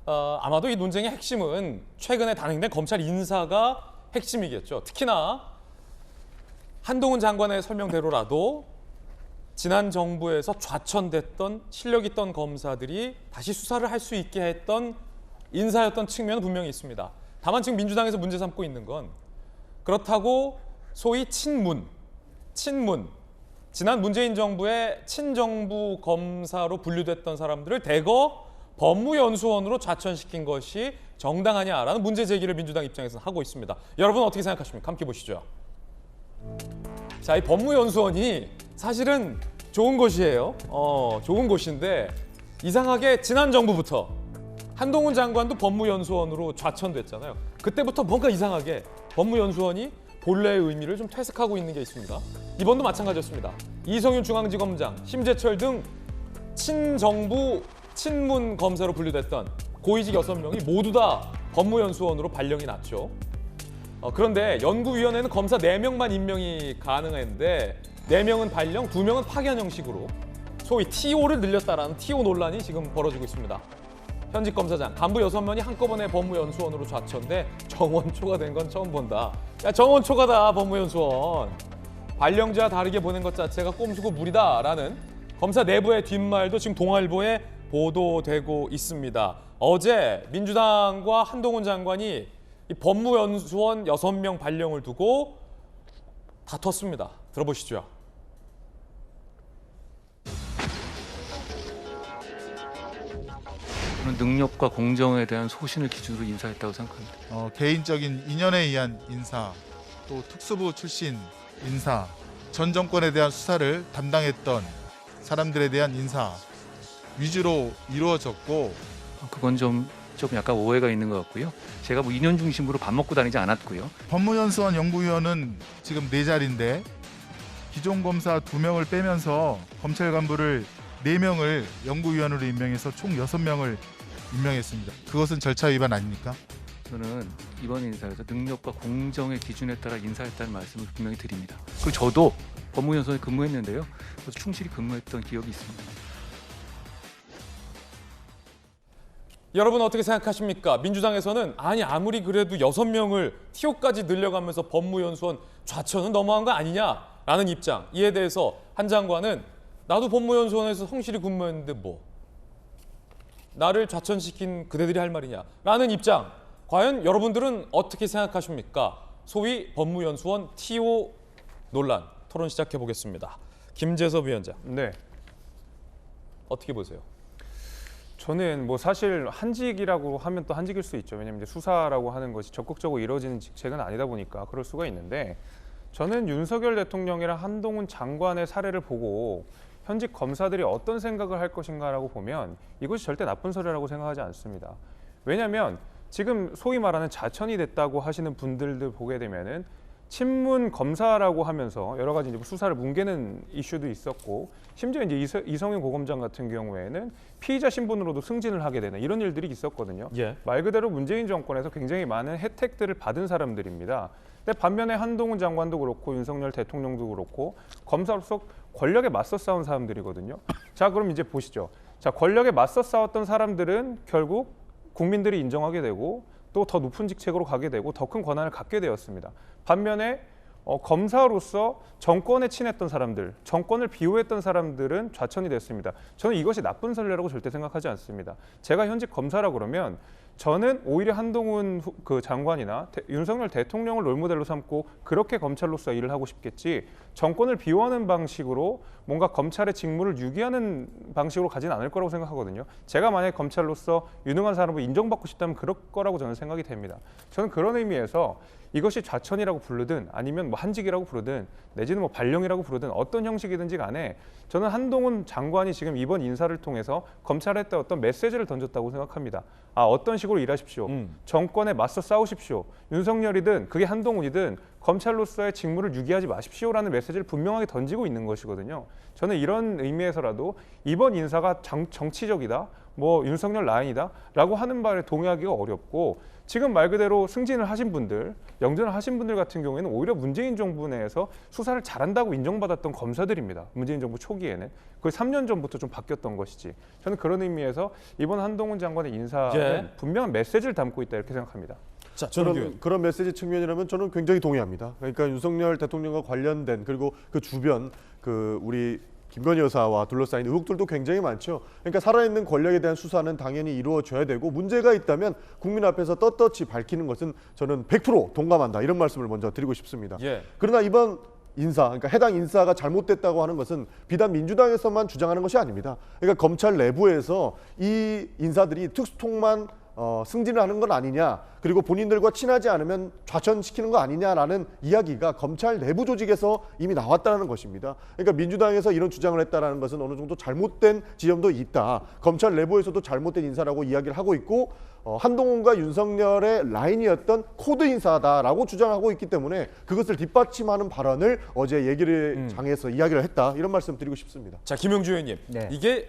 아마도 이 논쟁의 핵심은 최근에 단행된 검찰 인사가 핵심이겠죠. 특히나 한동훈 장관의 설명대로라도 지난 정부에서 좌천됐던 실력 있던 검사들이 다시 수사를 할 수 있게 했던 인사였던 측면은 분명히 있습니다. 다만 지금 민주당에서 문제 삼고 있는 건 그렇다고 소위 친문, 지난 문재인 정부의 친정부 검사로 분류됐던 사람들을 대거 법무연수원으로 좌천시킨 것이 정당하냐라는 문제 제기를 민주당 입장에서는 하고 있습니다. 여러분 어떻게 생각하십니까? 함께 보시죠. 자, 이 법무연수원이 사실은 좋은 곳이에요. 좋은 곳인데 이상하게 지난 정부부터 한동훈 장관도 법무연수원으로 좌천됐잖아요. 그때부터 뭔가 이상하게 법무연수원이 본래의 의미를 좀 퇴색하고 있는 게 있습니다. 이번도 마찬가지였습니다. 이성윤 중앙지검장, 심재철 등 친정부, 친문 검사로 분류됐던 고위직 6명이 모두 다 법무연수원으로 발령이 났죠. 그런데 연구위원회는 검사 4명만 임명이 가능했는데 4명은 발령, 2명은 파견 형식으로 소위 TO를 늘렸다라는 TO 논란이 지금 벌어지고 있습니다. 현직 검사장, 간부 6명이 한꺼번에 법무연수원으로 좌천돼 정원초가 된 건 처음 본다. 야, 정원초가다 법무연수원. 발령자와 다르게 보낸 것 자체가 꼼수고 무리다라는 검사 내부의 뒷말도 지금 동아일보에 보도되고 있습니다. 어제 민주당과 한동훈 장관이 이 법무연수원 6명 발령을 두고 다퉜습니다. 들어보시죠. 저는 능력과 공정에 대한 소신을 기준으로 인사했다고 생각합니다. 개인적인 인연에 의한 인사, 또 특수부 출신 인사, 전 정권에 대한 수사를 담당했던 사람들에 대한 인사 위주로 이루어졌고, 그건 좀 약간 오해가 있는 것 같고요. 제가 뭐 인연 중심으로 밥 먹고 다니지 않았고요. 법무연수원 연구위원은 지금 4자리인데 기존 검사 2명을 빼면서 검찰 간부를 4명을 연구위원으로 임명해서 총 6명을 임명했습니다. 그것은 절차 위반 아닙니까? 저는 이번 인사에서 능력과 공정의 기준에 따라 인사했다는 말씀을 분명히 드립니다. 그리고 저도 법무연수원에 근무했는데요. 그래서 충실히 근무했던 기억이 있습니다. 여러분 어떻게 생각하십니까? 민주당에서는 아무리 그래도 6명을 TO까지 늘려가면서 법무연수원 좌천은 너무한 거 아니냐라는 입장. 이에 대해서 한 장관은 나도 법무연수원에서 성실히 근무했는데 뭐 나를 좌천시킨 그대들이 할 말이냐 라는 입장. 과연 여러분들은 어떻게 생각하십니까? 소위 법무연수원 TO 논란 토론 시작해 보겠습니다. 김재섭 위원장. 네. 어떻게 보세요? 저는 뭐 사실 한직이라고 하면 또 한직일 수 있죠. 왜냐하면 이제 수사라고 하는 것이 적극적으로 이루어지는 직책은 아니다 보니까 그럴 수가 있는데, 저는 윤석열 대통령이랑 한동훈 장관의 사례를 보고 현직 검사들이 어떤 생각을 할 것인가라고 보면 이것이 절대 나쁜 소리라고 생각하지 않습니다. 왜냐하면 지금 소위 말하는 좌천이 됐다고 하시는 분들도 보게 되면은 친문 검사라고 하면서 여러 가지 이제 수사를 뭉개는 이슈도 있었고, 심지어 이제 이성윤 고검장 같은 경우에는 피의자 신분으로도 승진을 하게 되는 이런 일들이 있었거든요. 예. 말 그대로 문재인 정권에서 굉장히 많은 혜택들을 받은 사람들입니다. 근데 반면에 한동훈 장관도 그렇고 윤석열 대통령도 그렇고 검사로서 권력에 맞서 싸운 사람들이거든요. 자, 그럼 이제 보시죠. 자, 권력에 맞서 싸웠던 사람들은 결국 국민들이 인정하게 되고 또 더 높은 직책으로 가게 되고 더 큰 권한을 갖게 되었습니다. 반면에 검사로서 정권에 친했던 사람들, 정권을 비호했던 사람들은 좌천이 됐습니다. 저는 이것이 나쁜 선례라고 절대 생각하지 않습니다. 제가 현직 검사라 그러면 저는 오히려 한동훈 그 장관이나 윤석열 대통령을 롤모델로 삼고 그렇게 검찰로서 일을 하고 싶겠지, 정권을 비호하는 방식으로 뭔가 검찰의 직무를 유기하는 방식으로 가지는 않을 거라고 생각하거든요. 제가 만약에 검찰로서 유능한 사람을 인정받고 싶다면 그럴 거라고 저는 생각이 됩니다. 저는 그런 의미에서 이것이 좌천이라고 부르든 아니면 뭐 한직이라고 부르든 내지는 뭐 발령이라고 부르든 어떤 형식이든지 간에 저는 한동훈 장관이 지금 이번 인사를 통해서 검찰에 어떤 메시지를 던졌다고 생각합니다. 어떤 식으로 일하십시오. 정권에 맞서 싸우십시오. 윤석열이든 그게 한동훈이든 검찰로서의 직무를 유기하지 마십시오라는 메시지를 분명하게 던지고 있는 것이거든요. 저는 이런 의미에서라도 이번 인사가 정치적이다 뭐 윤석열 라인이다라고 하는 말에 동의하기가 어렵고 지금 말 그대로 승진을 하신 분들, 영전을 하신 분들 같은 경우에는 오히려 문재인 정부 내에서 수사를 잘한다고 인정받았던 검사들입니다. 문재인 정부 초기에는 거의 3년 전부터 좀 바뀌었던 것이지. 저는 그런 의미에서 이번 한동훈 장관의 인사는 예. 분명한 메시지를 담고 있다 이렇게 생각합니다. 자, 저는 그런 메시지 측면이라면 저는 굉장히 동의합니다. 그러니까 윤석열 대통령과 관련된 그리고 그 주변 그 우리 김건희 여사와 둘러싸인 의혹들도 굉장히 많죠. 그러니까 살아있는 권력에 대한 수사는 당연히 이루어져야 되고 문제가 있다면 국민 앞에서 떳떳이 밝히는 것은 저는 100% 동감한다. 이런 말씀을 먼저 드리고 싶습니다. 예. 그러나 이번 인사, 그러니까 해당 인사가 잘못됐다고 하는 것은 비단 민주당에서만 주장하는 것이 아닙니다. 그러니까 검찰 내부에서 이 인사들이 특수통만 승진을 하는 건 아니냐, 그리고 본인들과 친하지 않으면 좌천시키는 거 아니냐라는 이야기가 검찰 내부 조직에서 이미 나왔다는 것입니다. 그러니까 민주당에서 이런 주장을 했다는 것은 어느 정도 잘못된 지점도 있다. 검찰 내부에서도 잘못된 인사라고 이야기를 하고 있고 한동훈과 윤석열의 라인이었던 코드 인사다라고 주장하고 있기 때문에 그것을 뒷받침하는 발언을 어제 얘기를 장에서 이야기를 했다. 이런 말씀 드리고 싶습니다. 자, 김용주 의원님. 네. 이게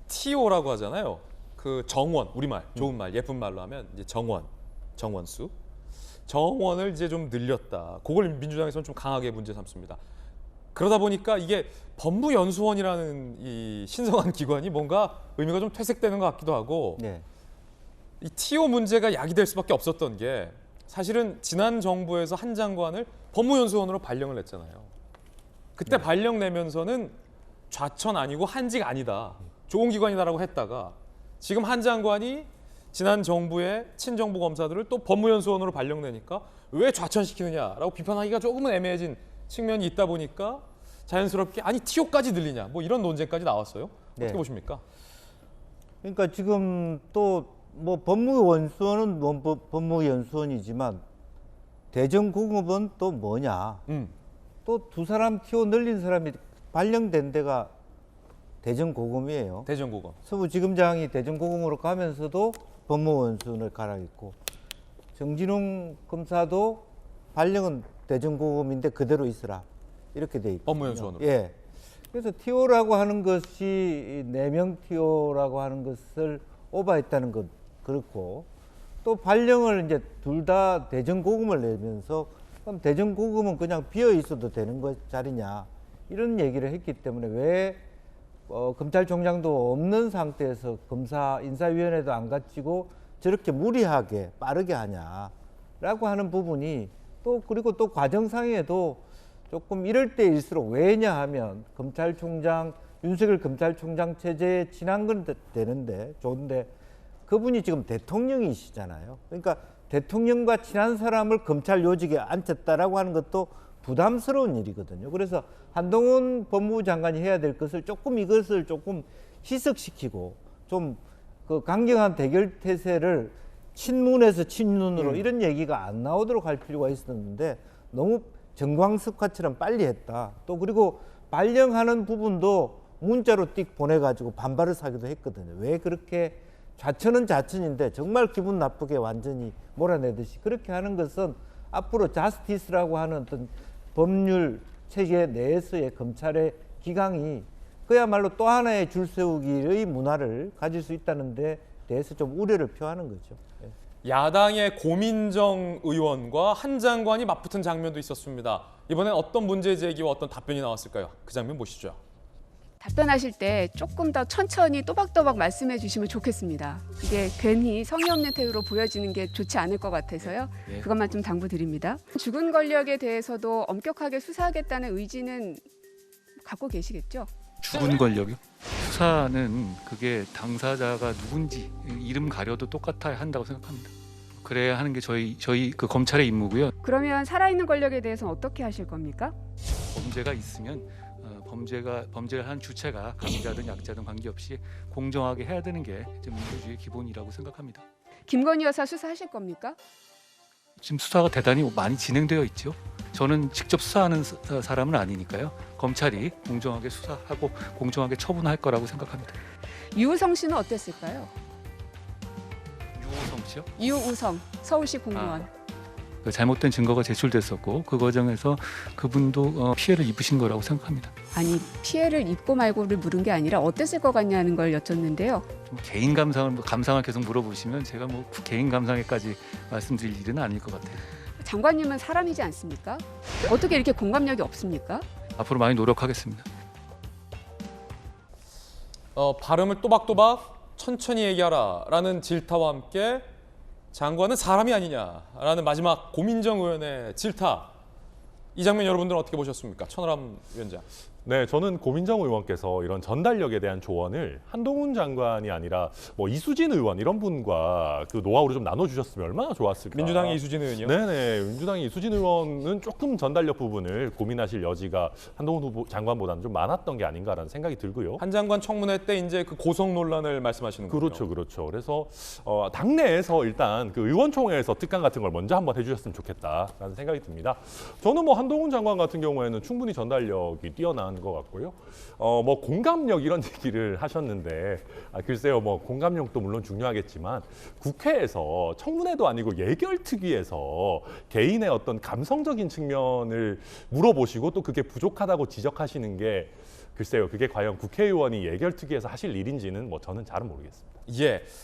TO라고 하잖아요. 그 정원, 우리말, 좋은 말, 예쁜 말로 하면 이제 정원수. 정원을 이제 좀 늘렸다. 그걸 민주당에서는 좀 강하게 문제 삼습니다. 그러다 보니까 이게 법무연수원이라는 이 신성한 기관이 뭔가 의미가 좀 퇴색되는 것 같기도 하고 네. 이 TO 문제가 야기될 수밖에 없었던 게 사실은 지난 정부에서 한 장관을 법무연수원으로 발령을 냈잖아요. 그때 발령 내면서는 좌천 아니고 한직 아니다. 좋은 기관이다라고 했다가 지금 한 장관이 지난 정부의 친정부 검사들을 또 법무연수원으로 발령내니까 왜 좌천시키느냐라고 비판하기가 조금은 애매해진 측면이 있다 보니까 자연스럽게 아니 TO까지 늘리냐 뭐 이런 논쟁까지 나왔어요. 어떻게 네. 보십니까? 그러니까 지금 또 뭐 법무연수원은 법무연수원이지만 대전고급은 또 뭐냐? 또 두 사람 TO 늘린 사람이 발령된 데가 대전고검이에요. 대전고검. 서부지검장이 대전고검으로 가면서도 법무연수원을 가라 있고 정진웅 검사도 발령은 대전고검인데 그대로 있으라 이렇게 돼 있고 법무연수원으로. 예. 그래서 TO라고 하는 것이 4명 TO라고 하는 것을 오버했다는 것 그렇고 또 발령을 이제 둘 다 대전고검을 내면서 그럼 대전고검은 그냥 비어 있어도 되는 것 자리냐 이런 얘기를 했기 때문에 왜 검찰총장도 없는 상태에서 검사 인사위원회도 안 갖추고 저렇게 무리하게 빠르게 하냐라고 하는 부분이 또 그리고 또 과정상에도 조금 이럴 때일수록 왜냐하면 검찰총장 윤석열 검찰총장 체제에 친한 건 되는데 좋은데 그분이 지금 대통령이시잖아요. 그러니까 대통령과 친한 사람을 검찰 요직에 앉혔다라고 하는 것도 부담스러운 일이거든요. 그래서 한동훈 법무부 장관이 해야 될 것을 조금 이것을 조금 희석시키고 좀 그 강경한 대결 태세를 친문에서 친윤으로 이런 얘기가 안 나오도록 할 필요가 있었는데 너무 정광석화처럼 빨리 했다. 또 그리고 발령하는 부분도 문자로 띡 보내가지고 반발을 사기도 했거든요. 왜 그렇게 좌천은 좌천인데 정말 기분 나쁘게 완전히 몰아내듯이 그렇게 하는 것은 앞으로 자스티스라고 하는 어떤 법률 체계 내에서의 검찰의 기강이 그야말로 또 하나의 줄세우기의 문화를 가질 수 있다는 데 대해서 좀 우려를 표하는 거죠. 예. 야당의 고민정 의원과 한 장관이 맞붙은 장면도 있었습니다. 이번엔 어떤 문제 제기와 어떤 답변이 나왔을까요? 그 장면 보시죠. 답변하실 때 조금 더 천천히 또박또박 말씀해 주시면 좋겠습니다. 이게 괜히 성의 없는 태도로 보여지는 게 좋지 않을 것 같아서요. 예. 그것만 좀 당부드립니다. 죽은 권력에 대해서도 엄격하게 수사하겠다는 의지는 갖고 계시겠죠? 죽은 권력이요? 수사는 그게 당사자가 누군지 이름 가려도 똑같아야 한다고 생각합니다. 그래야 하는 게 저희 그 검찰의 임무고요. 그러면 살아있는 권력에 대해서는 어떻게 하실 겁니까? 범죄가 있으면 범죄를 한 주체가 강자든 약자든 관계없이 공정하게 해야 되는 게 이제 민주주의의 기본이라고 생각합니다. 김건희 여사 수사하실 겁니까? 지금 수사가 대단히 많이 진행되어 있죠. 저는 직접 수사하는 사람은 아니니까요. 검찰이 공정하게 수사하고 공정하게 처분할 거라고 생각합니다. 유우성 씨는 어땠을까요? 유호성 씨요? 유우성 서울시 공무원. 그 잘못된 증거가 제출됐었고 그 과정에서 그분도 피해를 입으신 거라고 생각합니다. 아니 피해를 입고 말고를 물은 게 아니라 어땠을 것 같냐는 걸 여쭸는데요. 좀 개인 감상을 계속 물어보시면 제가 뭐 개인 감상에까지 말씀드릴 일은 아닐 것 같아요. 장관님은 사람이지 않습니까? 어떻게 이렇게 공감력이 없습니까? 앞으로 많이 노력하겠습니다. 발음을 또박또박 천천히 얘기하라라는 질타와 함께 장관은 사람이 아니냐라는 마지막 고민정 의원의 질타. 이 장면 여러분들은 어떻게 보셨습니까? 천하람 위원장. 네, 저는 고민정 의원께서 이런 전달력에 대한 조언을 한동훈 장관이 아니라 뭐 이수진 의원 이런 분과 그 노하우를 좀 나눠주셨으면 얼마나 좋았을까. 민주당의 이수진 의원이요? 네네, 민주당의 이수진 의원은 조금 전달력 부분을 고민하실 여지가 한동훈 후보 장관보다는 좀 많았던 게 아닌가라는 생각이 들고요. 한 장관 청문회 때 이제 그 고성 논란을 말씀하시는 거죠. 그렇죠, 그렇죠. 그래서 당내에서 일단 그 의원총회에서 특강 같은 걸 먼저 한번 해주셨으면 좋겠다라는 생각이 듭니다. 저는 뭐 한동훈 장관 같은 경우에는 충분히 전달력이 뛰어난 것 같고요. 뭐 공감력 이런 얘기를 하셨는데 글쎄요, 뭐 공감력도 물론 중요하겠지만 국회에서 청문회도 아니고 예결특위에서 개인의 어떤 감성적인 측면을 물어보시고 또 그게 부족하다고 지적하시는 게 글쎄요, 그게 과연 국회의원이 예결특위에서 하실 일인지는 뭐 저는 잘은 모르겠습니다. 예.